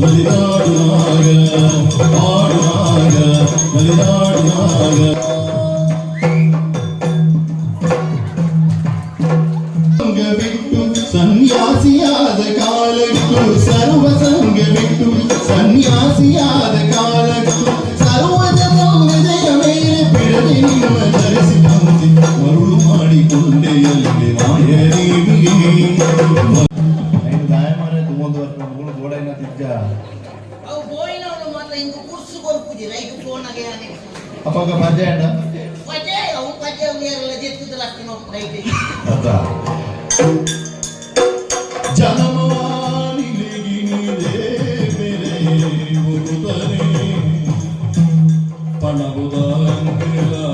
ಮಲೆನಾಡು ನಾಗ ಆಡುವಾಗ ಮಲೆನಾಡು ನಾಗ ಸಂಗ ಬಿಟ್ಟು ಸನ್ಯಾಸಿಯಾದ ಕಾಲಕ್ಕೂ ಸರ್ವ ಸಂಗ ಬಿಟ್ಟು ಸನ್ಯಾಸಿಯಾದ ಕಾಲಕ್ಕೂ ಸರ್ವದ ಸಂಗದೆಯ ಮೇಲೆ ಬಿಡದೆ ನಿಮ್ಮ ಧರಿಸಿದಂತೆ ಮರುಳು ಮಾಡಿಕೊಂಡೆಯಲ್ಲಿ ಮಾಯದೇವಿಗೆ apakah baca Anda? Baca, aku baca biar legit itu telah kena baik. Janamani legini de mere bogutane panabudan kela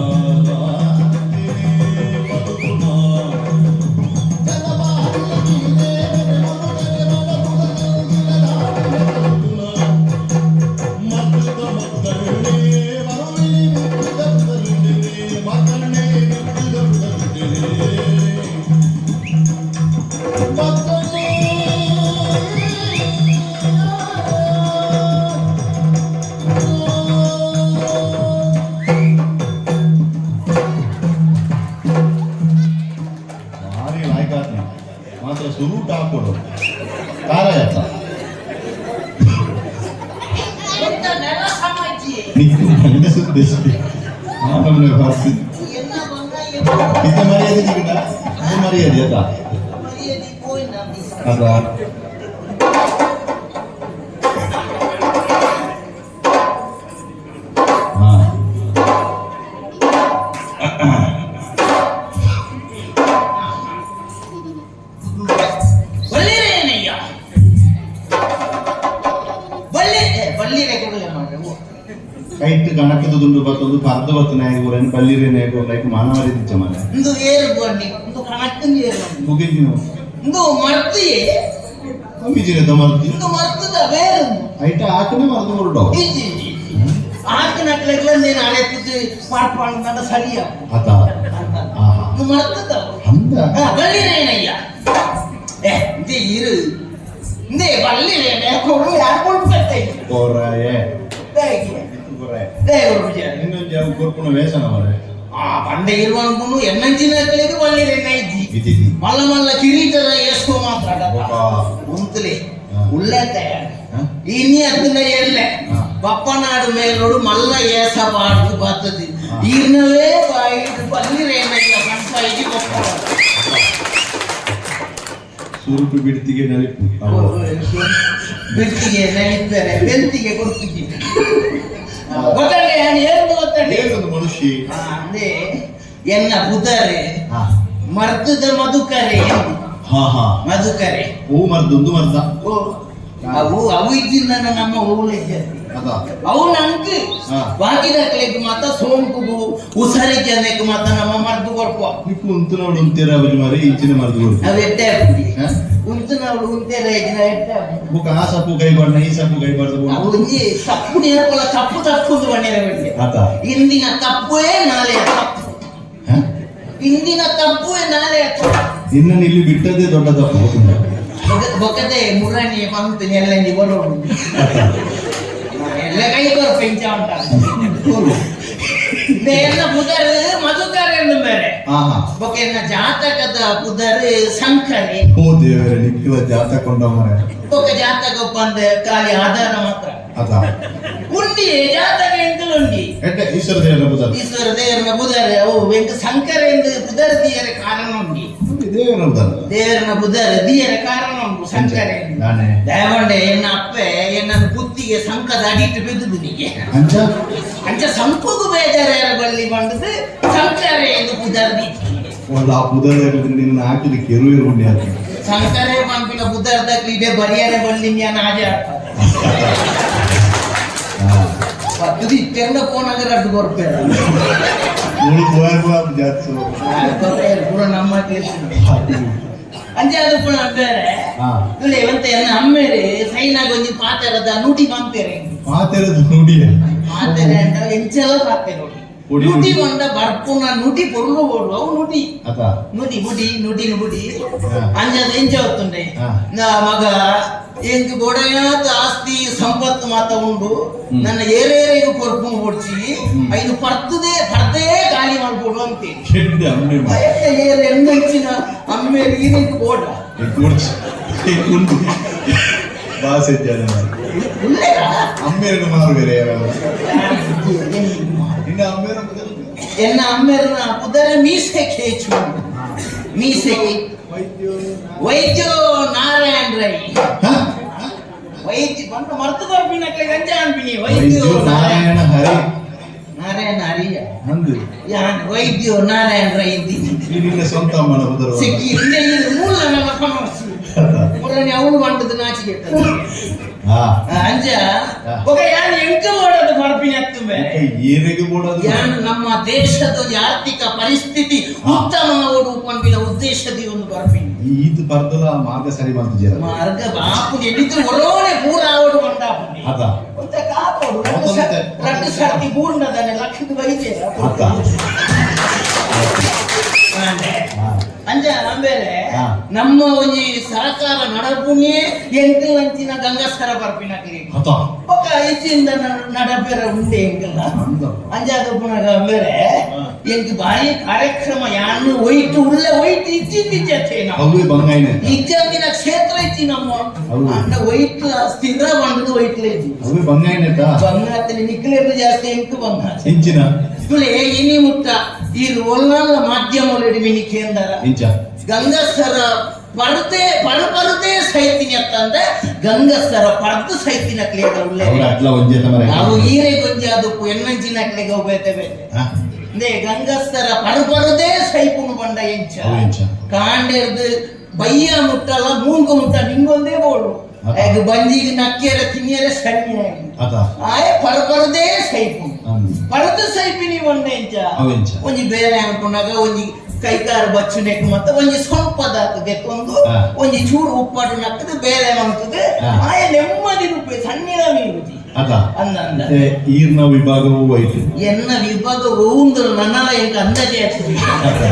मात्र सुरू टाकोड कार याचा निघते सुद्धा आम्हाला भाषी किती मर्यादा तिकडा मर्यादा येता आता ಕೈಟ್ ಗಣಕದ ದುಂಡು ಬತ್ತೊಂದು ಪರ್ದ ಬತ್ತನಾಗಿ ಊರನ್ನು ಬಲ್ಲಿರಿ ನಾಯಕ ಮಾನವರಿ ದಿಚ್ಚ ಮನೆ ಇಂದು ಏರು ಗೊಂಡಿ ಇಂದು ಕಣಕ್ಕಂದು ಏರು ಮುಗಿದಿನು ಇಂದು ಮರ್ತಿಯೇ ಕಮ್ಮಿಜಿರದ ಮರ್ತಿ ಇಂದು ಮರ್ತದ ಬೇರು ಐಟ ಆಕನೆ ಮರ್ದು ಹೊರಡೋ ಇಜ್ಜಿ ಆಕನಕ್ಲೆಗ್ಲ ನೀನು ಅಳೆತಿದ್ದು ಪಾಡ್ಪಾಡು ನನ್ನ ಸರಿಯ ಅದ ಆಹಾ ಇಂದು ಮರ್ತದ ಅಂದ ಬಲ್ಲಿರೇನಯ್ಯ ಇಂದೆ ಇರು ಇಂದೆ ಬಲ್ಲಿರೇನೆ ಕೊಡು ಯಾರು ಕೊಡ್ತೈತೆ ಕೋರಾಯೆ ಹೇಗೆ ಇನ್ನೊಂದು ಕೊರ್ಪುನ ವೇಷನ ಅವರೇ పండ ఇరువనుకును ఎన్నంచిన ఎక్కలేదు వాళ్ళు రెన్నైద్ది మళ్ళా మళ్ళా కిరీటర వేసుకో మాత్రాడ ఉంతులే ఉల్లెత్త ఇన్ని అత్తున్న ఎల్లె పప్పనాడు మేలుడు మళ్ళా ఏస పాడు పద్ధతి ఈయనవే బయట పల్లి రేనయ్య సంపాయికి గొప్ప ಸುರುಟು ಬಿಡ್ತಿಗೆ ನಲಿಪು ಬಿಡ್ತಿಗೆ ನಲಿತಾರೆ ಬೆಂತಿಗೆ ಕೊಡ್ತಿಗೆ ಗೊತ್ತಂಡೆ ಏನು ಗೊತ್ತಂಡೆ ಒಂದು ಮನುಷ್ಯ ಅಂದ್ರೆ ಎನ್ನ ಬುಧರೆ ಮರ್ದದ ಮಧುಕರೆ ಹಾ ಹಾ ಮಧುಕರೆ ಹೂ ಮರ್ದೊಂದು ಮರ್ದ ಅವು ಇದ್ದಿಂದ ನಮ್ಮ ಹೂಳಿದ್ದೆ ಅವು ನಂಗೆ ಬಾಕಿದಕ್ಕೆ ಮಾತ್ರ ಸೋಂಕು ಉಸರಿ ಜನಕ್ಕೆ ಮಾತ್ರ ನಮ್ಮ ಮರ್ದು ಕೊಡ್ಪ ನಿಕ್ಕು ಉಂತು ನೋಡು ಉಂತೇರ ಅವಜಿ ಮಾರಿ ಇಂಚಿನ ಮರ್ದು ಕೊಡು ಅವು ಎಟ್ಟೆ ಉಂತು ನೋಡು ಉಂತೇರ ಇದಿನ ಎಟ್ಟೆ ಬುಕ ಆ ಸಪ್ಪು ಕೈ ಬಣ್ಣ ಈ ಸಪ್ಪು ಕೈ ಬಡ್ದು ಅವನಿಗೆ ತಪ್ಪು ನೇರಕೊಳ ತಪ್ಪು ತಪ್ಪುದು ಬಣ್ಣಿರ ಬಿಡ್ಲಿ ಇಂದಿನ ತಪ್ಪೇ ನಾಳೆಯ ತಪ್ಪು ಇಂದಿನ ತಪ್ಪೇ ನಾಳೆಯ ತಪ್ಪು ನಿನ್ನ ಇಲ್ಲಿ ಬಿಟ್ಟದೇ ದೊಡ್ಡ ತಪ್ಪು ಬೊಕ್ಕದೆ ಮುರಾಣಿ ಪಂತು ಎಲ್ಲ ಬರೋದು ಎಲ್ಲ ಕೈ ಬರೋ ಪೆಂಚ ಉಂಟ ಎಲ್ಲ ಬುಧರು ಮಧುಕರೆಂದು ಬೇರೆ ಬೊಕ್ಕ ಎನ್ನ ಜಾತಕದ ಬುಧರು ಸಂಕರೆ ಓ ದೇವರೇ ನಿಕ್ಕಿವ ಜಾತಕ ಕೊಂಡ ಮರೆ ಬೊಕ್ಕ ಜಾತಕ ಬಂದ ಖಾಲಿ ಆಧಾರ ಮಾತ್ರ ಉಂಡಿ ಜಾತಕ ಎಂತಲುಂಡಿ ಈಶ್ವರ ದೇವರ ಬುಧರು ಈಶ್ವರ ದೇವರ ಬುಧರು ಓ ವೆಂಕ ಸಂಕರೆ ಎಂದು ಬುಧರ ದಿಯರ ಕಾರಣ ಉಂಡಿ ದೇವರನ ಬುಧರ ದಿಯರ ಕಾರಣ ಉಂಟು ಸಂಕರೆ ದಯವಂಡೆ ಎನ್ನ ಅಪ್ಪೆ ಎನ್ನನ್ನು ಬುದ್ಧಿಗೆ ಸಂಕದ ಅಡಿಟ್ಟು ಬಿದ್ದುದು ನಿಗೆ ಅಂಚ ಸಂಪುಗು ಬೇಜಾರ ಬಳ್ಳಿ ಬಂದದು ಸಂಕರೆ ಎಂದು ಬುಧರ ಆ ಬುಧರ ನಿನ್ನ ಹಾಕಿದ ಕೆರುವೆ ಉಂಡೆ ಅದು ಸಂಕರೆ ಪಂಪಿನ ಬುಧರದ ಕ್ರೀಡೆ ಬರಿಯರೆ ಬಳ್ಳಿ ಜ್ಞಾನ ಹಾಜೆ ಪದ್ಧತಿ ತೆಂಡ ಪೋನಾಗ ಅಡ್ಡು ಕೊರ್ಪೇರ ಪೂರ ನಮ್ಮ ಅಂಚೆ ಅದು ಪುಣ ಬೇರೆ ಇಲ್ಲಿ ಎಂತ ಎನ್ನ ಅಮ್ಮೇರೆ ಸೈನಾಗ ಒಂಜಿ ಪಾತೆರದ ನುಡಿ ಪಂಪೇರೆ ಪಾತೆರದ ನುಡಿ ಪಾತೆರೆ ಅಂತ ಎಂಚೆಲ್ಲ ಪಾತೆ ನೋಡಿ పొడి నుడి నుడి. వంట బర్పున నుడి పొరుగు పోడు అవు నుడి అత నుడి ముడి నుడి నుడి ఆ. అంజది ఏం చదువుతుండే ఆ. నా మಗ ಎಂಕ್ ಗೊಡೆಯಾತ ಆಸ್ತಿ ಸಂಪತ್ತು ಮಾತ ಉಂಡು ನನ್ನ ಏರೇರೇಗು ಕೊರ್ಪು ಕೊಡ್ಸಿ ಐದು ಪರ್ದೇ ಖಾಲಿ ಮಾಡ್ಕೊಡು ಅಂತೇಳಿ చెట్టు అమ్మే మా ಏರು ಎಂಚಿನ ಅಮ್ಮೇಲಿ ಈ ರೀತಿ ಬೋಡ ఎక్కుడ్చి ఎక్కుంది బాగా సెట్ చేయాలి అమ్మేరు మారు వేరే ఇన్న అమ్మేరు ಎನ್ನ ಅಮ್ಮೇರನ ಕುದರೆ ಮೀಸೆ ಕೇಚು ಮೀಸೆ ವೈದ್ಯೋ ನಾರಾಯಣ ರೈ ವೈದ್ಯ ಬಂದು ಮರ್ತು ಬರ್ಬಿನಕ್ಲೆ ಗಂಜ ಅನ್ಬಿನಿ ವೈದ್ಯೋ నారాయణ హరి ನಾರಾಯಣ ಹರಿಯ ಅಂದು ಯಾನ್ ವೈದ್ಯೋ ನಾರಾಯಣ ರೈ ಇದ್ದೀನಿ ಈ ನಿನ್ನ ಸ್ವಂತ ಅಮ್ಮನ ಉದರ ಸಿಕ್ಕಿ ಹಿಂದೆ ಇದು ಮೂಲ ನನ್ನ ಸಮಸ್ಯೆ ಮುರನಿ ಅವನು ಬಂದದ್ದು ನಾಚಿಕೆ ಅಂಜ ఒక ಯಾನ್ ಎಂಕ ಮಾಡೋದು ಬರ್ಬಿನಿ ಹತ್ತುಂಬೆ ಏರೆಗೆ ಬೋಡದು ಯಾನ್ ನಮ್ಮ ದೇಶದ ಆರ್ಥಿಕ ಪರಿಸ್ಥಿತಿ ಉತ್ತಮ ಓಡು ಪಂಪಿನ ಉದ್ದೇಶದಿ ಒಂದು ಬರ್ಬಿನಿ ಈದ್ ಬರ್ದಲ ಮಾರ್ಗ ಸರಿ ಮಾಡ್ತು ಜರ ಮಾರ್ಗ ಬಾಪು ಎಲ್ಲಿದ್ರು ಒಳೋನೆ ಪೂರ ಆವಡು ಬಂದಾಪುನಿ ಅದ ಒಂತೆ ಕಾಪೋಡು ರಟ್ಟು ಸರ್ತಿ ಪೂರ್ಣದನೆ ಲಕ್ಷದ ವೈದ್ಯರ ಅದ ಅಂಜ ಆಮೇಲೆ ಹಾ. ನಮ್ಮ ಒಂಜಿ ಸಹಕಾರ ನಡಪುನೇ ಎಂಕಲ್ ಅಂಚಿನ ಗಂಗಸ್ಕರ ಬರ್ಪಿನಕ್ಲಿ ಅದ ఒక ఇచ్చింద నడపేర ఉండే ఎంకల్ ಅಂಜಾದ ಪುನಗ ಬೇರೆ ಎಂಕ್ ಬಾರಿ ಕಾರ್ಯಕ್ರಮ ಯಾನು ಒಯ್ತು ಉಳ್ಳೆ ಒಯ್ತು ಇಚ್ಚಿದ್ದಿಚ್ಚೆ ನಾವು ಅವೇ ಬಂಗಾಯಿನ ಇಜ್ಜಂದಿನ ಕ್ಷೇತ್ರ ಇಚ್ಚಿ ನಮ್ಮ ಹೌದು. ಅಂಡ ಒಯ್ತು ಸ್ಥಿರ ಬಂಡದು ಒಯ್ತಲೇ ಇಜ್ಜಿ ಅವೇ ಬಂಗಾಯಿನ ಬಂಗಾತಲಿ ನಿಕ್ಲೇರು ಜಾಸ್ತಿ ಎಂಕ್ ಬಂಗಾತ ಇಂಚಿನ ತುಳೆ ಇನಿ ಮುಟ್ಟ ಈ ಒಲ್ಲಾಲ ಮಾಧ್ಯಮಗಳು ಮಿನಿ ಕೇಂದ್ರ ಇಂಚ ಗಂಗಸ್ಥರ ಪರದೇ ಸೈತಿನ ಅಂತಂದ್ರೆ ಗಂಗಸ್ಥರ ಪರ್ದು ಸೈತಿನ ಕ್ಲೇಗ ಉಳ್ಳೆ ಅವ್ರ ಅಟ್ಲ ಒಂಜೆ ತಮರ ನಾವು ಈರೆ ಗೊಂಜಿ ಅದು ಎನ್ನಂಚಿನ ಕ್ಲೇಗ ಬೇತೆ ಬೇತೆ ಅಂದ್ರೆ ಗಂಗಸ್ಥರ ಪರದೇ ಸೈಪುನು ಬಂಡ ಎಂಚ ಎಂಚ ಕಾಂಡೆರ್ದು ಬಯ್ಯ ಮುಟ್ಟಲ್ಲ ಮೂಂಗು ಮುಟ್ಟ ನಿಂಗೊಂದೇ ಬೋಳು ಈಗ ಬಂಜಿಗೆ ನಕ್ಕಿಯರ ತಿನ್ನಿಯರ ಸಣ್ಣ ಅದ ಆಯ ಪರದೇ ಸೈಪು ಪರದು ಸೈಪಿನಿ ಒಂದ ಎಂಚ ಅವೆಂಚ ಒಂಜಿ ಬೇರೆ ಅನ್ಕೊಂಡಾಗ ಒಂಜಿ ಕೈಕಾರು ಬಚ್ಚು ನೆಕ್ ಮತ್ತೆ ಒಂಜಿ ಸ್ವಲ್ಪ ದಾತದೆಕ್ಕೊಂದು ಒಂಜಿ ಚೂರು ಉಪ್ಪಾಡು ನಕ್ಕದು ಬೇರೆ ಮಾಡ್ತದೆ ಆಯ ನೆಮ್ಮದಿ ರೂಪಾಯಿ ಸಣ್ಣಿನ ಮೀರುಜಿ ಅದ ಅಂದ ಅಂದ ಈರ್ನ ವಿಭಾಗವು ವೈಟ್ ಎನ್ನ ವಿಭಾಗ ಹೋಗುಂದ್ರು ನನ್ನಲ ಎಂಕ ಅಂದಾಜೆ ಆಗ್ತದೆ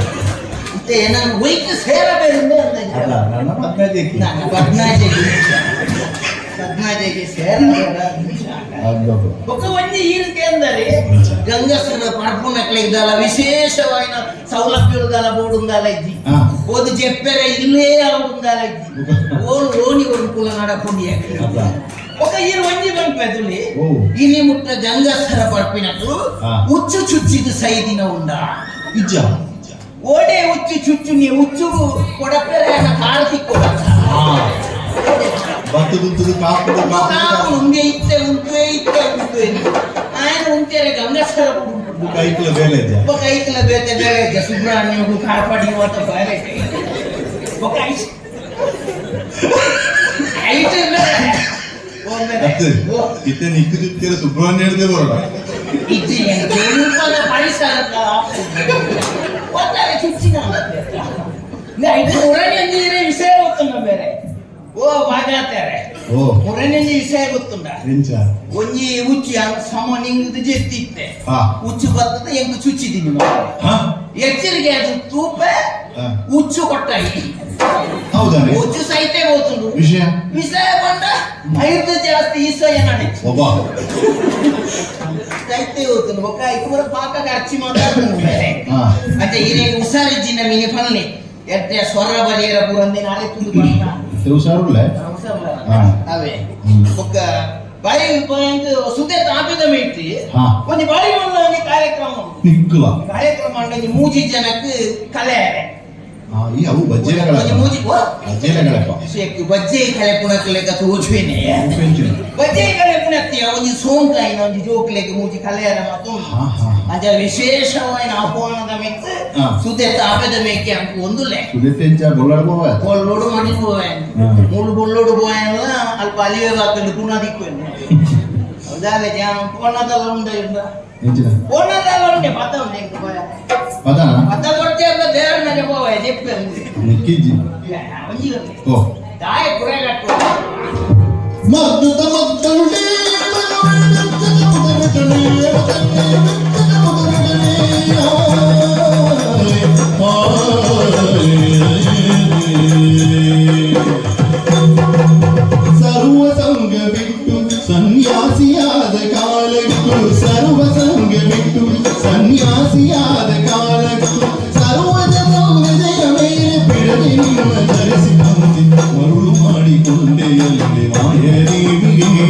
ಮತ್ತೆ ನಾನು ವೈಕ್ ಸೇರಬೇಕಂದ್ರೆ ಅಂದಾಜೆ ಅದ ನನ್ನ ಪದ್ನಾಜೆಕಿ ನಾನು ಪದ್ನಾಜೆಗೆ ಸೇರಬೇಡ ఒక వంది ఈరికే అందరి గంగసుల పరపునట్లే గల విశేషమైన సౌలభ్యులు గల బోర్డు ఉండాలి ఇది ఓది చెప్పారే ఇల్లే ఉండాలి ఇది ఓని కొనుక్కుల నడపండి ఒక ఈ వంజి పంపెదులి ఇని ముట్ట గంగస్థర పడిపినట్లు ఉచ్చు చుచ్చిది సైదిన ఉండా ఇజ్జ ఓడే ఉచ్చు చుచ్చు నీ ఉచ్చు కొడపేరే కార్తీక్ కొడత ಬತ್ತದುಂತದು ಕಾಪುದು ಕಾಪು ಉಂಗೆ ಇತ್ತೆ ఆయన ఉంటే గంగస్థర ಕೈಕಲ ಬೇಲೆ ಇಜ್ಜ ఒక ఐకల ಬೇತೆ ಬೇರೆ ಸುಬ್ರಹ್ಮಣ್ಯಗೂ ಕಾಪಾಡಿ ಇವತ್ತು ಬೇರೆ ఒక ಐತೆ ಅತ್ತು ಇತ್ತೆ ನಿಕ್ಕುತ್ತಿರ ಸುಬ್ರಹ್ಮಣ್ಯ ಹೇಳ್ದೆ ಬರೋಣ ఇది రూపాయల పరిసర ಒಟ್ಟಾರೆ ಚುಚ್ಚಿನ ಐದು ಮುರಣಿಯ ವಿಷಯ ಗೊತ್ತುಂಡ ಬೇರೆ ಓ ಬಾಗಾತಾರೆ ಮುರಣಿಯ ವಿಷಯ ಗೊತ್ತುಂಡ ಎಂಚ ಒಂಜಿ ಉಚ್ಚಿ ಸಮ ನಿಂಗದು ಜೆತ್ತಿತ್ತೆ ಉಚ್ಚು ಬರ್ತದೆ ಎಂಗು ಚುಚ್ಚಿದೀನಿ ಎಚ್ಚರಿಕೆ ಅದು ತೂಪ ಉಚ್ಚು ಕೊಟ್ಟಾಯಿ ಹೌದಾ ಉಚ್ಚು ಸಹಿತ ಹೋಗ್ತುಂಡು ವಿಷಯ ಬಂದ ಐದು ಜಾಸ್ತಿ ಈಸಯ ನಡೆ ಒಬ್ಬ ಸಹಿತ ಹೋಗ್ತುಂಡು ಒಕ್ಕ ಇಬ್ಬರ ಪಾಕಕ್ಕೆ ಹಚ್ಚಿ ಮಾತಾಡ್ತಾನೆ అంటే ఈయన ఉసారిచ్చిన మీని పనులు ఎట్టే స్వర్ర బలియర పురంది నాలే తుందు పడినా తెలుసారులే అవే ఒక బాయి పాయింట్ సుదే తాపిద మీటి కొన్ని బాయి ఉన్నని కార్యక్రమం నిక్కుల కార్యక్రమం అంటే ಮೂಜಿ ಜನಕ್ಕೆ ಕಲೆ ಈ ಅವು ಬಜ್ಜೆಗಳ ಮೂಜಿ ಬಜ್ಜೆಗಳಪ್ಪ ಶೇಕ್ ಬಜ್ಜೆ ಕಲೆ ಪುಣಕಲೆಕ ತೋಚುವೆನೆ ಉಪೆಂಚು ಬಜ್ಜೆ ಕಲೆ ಪುಣತ್ತಿ ಒಂಜಿ ಸೋಂಕಾಯಿನ ಒಂಜಿ ಜೋಕ್ಲೆಕ ಮೂಜಿ ಕಲೆಯರ ಮತ್ತು ಅಜ ವಿಶೇಷವಾದ ಆಹ್ವಾನದ ಮೆತ್ತು ಸುದೆ ತಾಪದ ಮೇಕೆ ಅಂಕು ಒಂದುಲೆ ಸುದೆತೆಂಚ ಬೊಳ್ಳಾಡ ಹೋವ ಬೊಳ್ಳೋಡು ಮಾಡಿ ಹೋವೆ ಮೂರು ಬೊಳ್ಳೋಡು ಹೋಯಲ್ಲ ಅಲ್ಪ ಅಲಿವೆ ಬಾಕಂದು ಪುನಃ ದಿಕ್ಕೋನೆ ಹೌದಾಲೆ ಜಾನ ಪೋನದಲ್ಲ ಉಂಡೆ ಇಲ್ಲ ಎಂಚಿನ ಪೋನದಲ್ಲ ಉಂಡೆ ಪದ ಉಂಡೆ ಎಂಕ ಬಾಯ ಪದನ ಪದ ಕೊಡ್ತೆ ಅಂತ ದೇವರನಿಗೆ ಹೋವೆ ಜೆಪ್ಪೆ ನಿಕ್ಕಿಜಿ ಒಂಜಿ ಓ ತಾಯ ಕುರೆಗಟ್ಟು ಮದ್ದುದ ಮದ್ದುಂಡೆ ಸನ್ಯಾಸಿಯಾದ ಕಾಲಕ್ಕೂ ಸರ್ವ ಸಂಘ ಬಿಟ್ಟು ಸನ್ಯಾಸಿಯಾದ ಕಾಲಕ್ಕೂ ಸರ್ವದ ಹೃದಯ ಮೇಲೆ ಬಿಡದೆ ನಿಮ್ಮ ಧರಿಸಿಕೊಂಡೆ ಮರುಳು ಮಾಡಿಕೊಂಡೆಯಲ್ಲಿ ಮಾಯದೇವಿಯೇ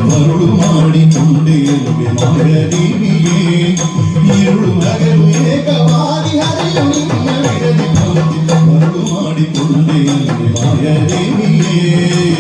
ಮರುಳು ಮಾಡಿಕೊಂಡೆಯಲ್ಲಿ ಮಾಯದೇವಿಯೇ ഇരുಳು ಹಗಲು ಏಕವಾಗಿ ಹರಿಯು ನಿನ್ನ ಬಿಡದೆ ಮರುಳು ಮಾಡಿಕೊಂಡೆಯಲ್ಲಿ ಮಾಯದೇವಿಯೇ